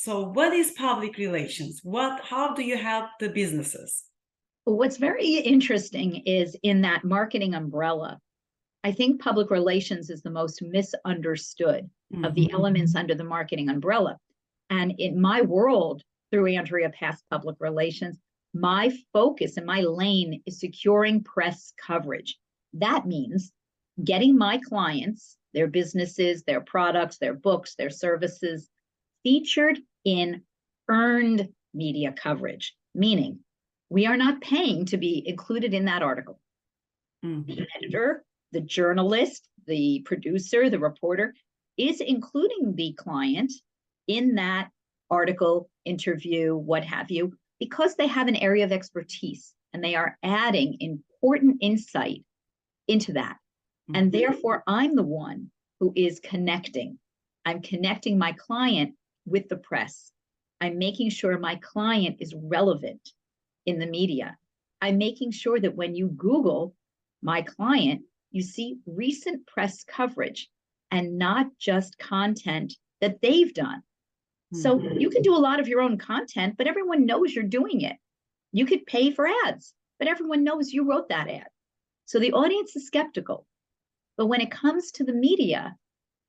So what is public relations? How do you help the businesses? What's very interesting is in that marketing umbrella, I think public relations is the most misunderstood of the elements under the marketing umbrella. And in my world, through Andrea Past Public Relations, my focus and my lane is securing press coverage. That means getting my clients, their businesses, their products, their books, their services featured in earned media coverage, meaning we are not paying to be included in that article. The editor, the journalist, the producer, the reporter is including the client in that article, interview, what have you, because they have an area of expertise and they are adding important insight into that. And therefore, I'm the one who is connecting. I'm connecting my client with the press. I'm making sure my client is relevant in the media. I'm making sure that when you Google my client, you see recent press coverage and not just content that they've done. So you can do a lot of your own content, but everyone knows you're doing it. You could pay for ads, but everyone knows you wrote that ad. So the audience is skeptical. But when it comes to the media,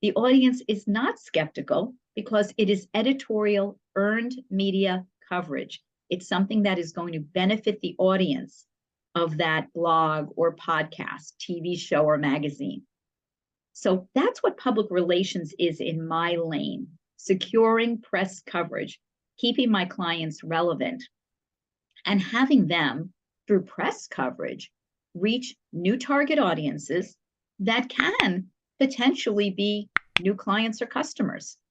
the audience is not skeptical because it is editorial earned media coverage. It's something that is going to benefit the audience of that blog or podcast, TV show or magazine. So that's what public relations is in my lane, securing press coverage, keeping my clients relevant, and having them, through press coverage, reach new target audiences that can potentially be new clients or customers.